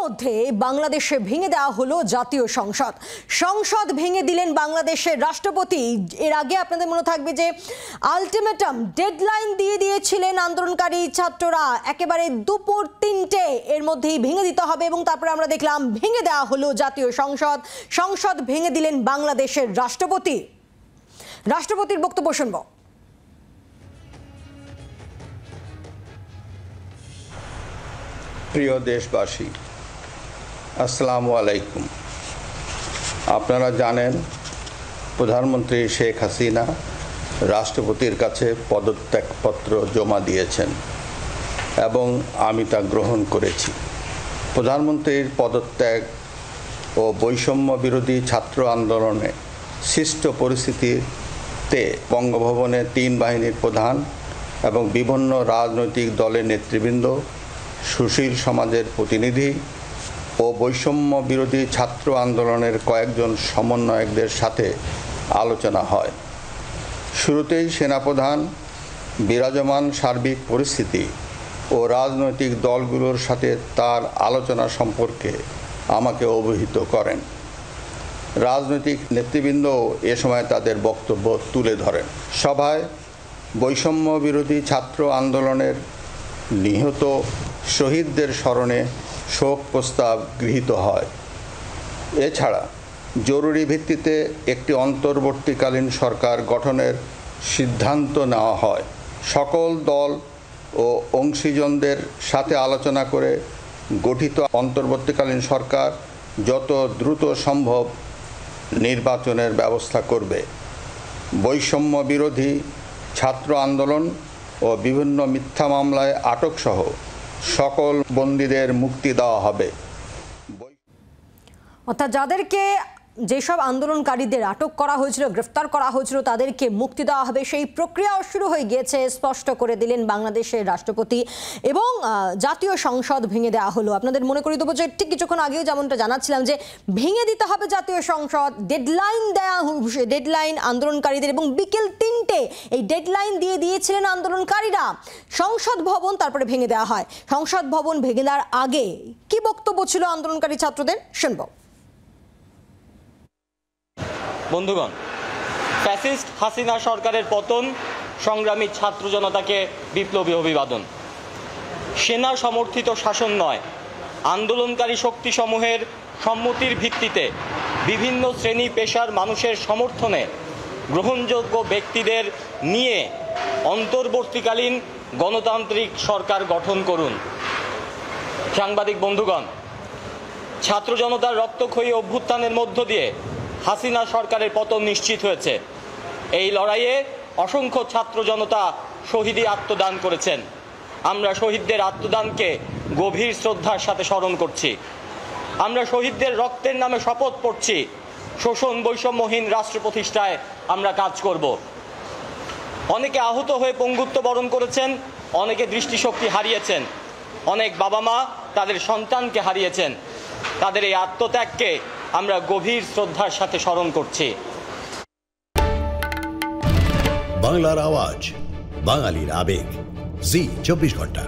ইতিমধ্যে বাংলাদেশে ভেঙে দেওয়া হলো জাতীয় সংসদ। সংসদ ভেঙে দিলেন বাংলাদেশের রাষ্ট্রপতি। এর আগে আপনাদের মনে থাকবে যে আলটিমেটাম ডেডলাইন দিয়ে দিয়েছিলেন আন্দোলনকারী ছাত্ররা, একেবারে দুপুর 3টে এর মধ্যেই ভেঙে দিতে হবে, এবং তারপরে আমরা দেখলাম ভেঙে দেওয়া হলো জাতীয় সংসদ। সংসদ ভেঙে দিলেন বাংলাদেশের রাষ্ট্রপতি। রাষ্ট্রপতির বক্তব্য শুনব। প্রিয় দেশবাসী, আসসালামু আলাইকুম। আপনারা জানেন প্রধানমন্ত্রী শেখ হাসিনা রাষ্ট্রপতির কাছে পদত্যাগপত্র জমা দিয়েছেন এবং আমি তা গ্রহণ করেছি। প্রধানমন্ত্রীর পদত্যাগ ও বৈষম্য বিরোধী ছাত্র আন্দোলনে সৃষ্ট পরিস্থিতিতে বঙ্গভবনে 3 বাহিনীর প্রধান এবং বিভিন্ন রাজনৈতিক দলের নেতৃবৃন্দ, সুশীল সমাজের প্রতিনিধি ও বৈষম্য বিরোধী ছাত্র আন্দোলনের কয়েকজন সমন্বয়কদের সাথে আলোচনা হয়। শুরুতেই সেনাপ্রধান বিরাজমান সার্বিক পরিস্থিতি ও রাজনৈতিক দলগুলোর সাথে তার আলোচনা সম্পর্কে আমাকে অবহিত করেন। রাজনৈতিক নেতৃবৃন্দও এ সময় তাদের বক্তব্য তুলে ধরেন। সভায় বৈষম্য বিরোধী ছাত্র আন্দোলনের নিহত শহীদদের স্মরণে শোক প্রস্তাব গৃহীত হয়। এছাড়া জরুরি ভিত্তিতে একটি অন্তর্বর্তীকালীন সরকার গঠনের সিদ্ধান্ত নেওয়া হয়। সকল দল ও অংশীজনদের সাথে আলোচনা করে গঠিত অন্তর্বর্তীকালীন সরকার যত দ্রুত সম্ভব নির্বাচনের ব্যবস্থা করবে। বৈষম্য বিরোধী ছাত্র আন্দোলন ও বিভিন্ন মিথ্যা মামলায় আটকসহ সকল বন্দীদের মুক্তি দেওয়া হবে। অর্থাৎ যাদেরকে যেসব আন্দোলনকারীদের আটক করা হয়েছিল, গ্রেফতার করা হয়েছিল, তাদেরকে মুক্তি দেওয়া হবে, সেই প্রক্রিয়াও শুরু হয়ে গিয়েছে স্পষ্ট করে দিলেন বাংলাদেশের রাষ্ট্রপতি। এবং জাতীয় সংসদ ভেঙে দেওয়া হলো। আপনাদের মনে করি দেবো যে ঠিক কিছুক্ষণ আগেও যেমনটা জানাচ্ছিলাম যে ভেঙে দিতে হবে জাতীয় সংসদ, ডেডলাইন আন্দোলনকারীদের, এবং বিকেল 3টে এই ডেডলাইন দিয়ে দিয়েছিলেন আন্দোলনকারীরা। সংসদ ভবন তারপরে ভেঙে দেওয়া হয়। সংসদ ভবন ভেঙে দেওয়ার আগে কি বক্তব্য ছিল আন্দোলনকারী ছাত্রদের, শুনব। বন্ধুগণ, ফ্যাসিস্ট হাসিনা সরকারের পতন সংগ্রামী ছাত্র জনতাকে বিপ্লবী অভিবাদন। সেনা সমর্থিত শাসন নয়, আন্দোলনকারী শক্তিসমূহের সম্মতির ভিত্তিতে বিভিন্ন শ্রেণী পেশার মানুষের সমর্থনে গ্রহণযোগ্য ব্যক্তিদের নিয়ে অন্তর্বর্তীকালীন গণতান্ত্রিক সরকার গঠন করুন। সাংবাদিক বন্ধুগণ, ছাত্র জনতার রক্তক্ষয়ী অভ্যুত্থানের মধ্য দিয়ে হাসিনা সরকারের পতন নিশ্চিত হয়েছে। এই লড়াইয়ে অসংখ্য ছাত্র জনতা শহীদি আত্মদান করেছেন। আমরা শহীদদের আত্মদানকে গভীর শ্রদ্ধার সাথে স্মরণ করছি। আমরা শহীদদের রক্তের নামে শপথ পড়ছি, শোষণ বৈষম্যহীন রাষ্ট্র প্রতিষ্ঠায় আমরা কাজ করব। অনেকে আহত হয়ে পঙ্গুত্ব বরণ করেছেন, অনেকে দৃষ্টিশক্তি হারিয়েছেন, অনেক বাবা মা তাদের সন্তানকে হারিয়েছেন। তাদের এই আত্মত্যাগকে আমরা গভীর শ্রদ্ধার সাথে স্মরণ করছি। বাংলার আওয়াজ, বাঙালির আবেগ, জি 24 ঘন্টা।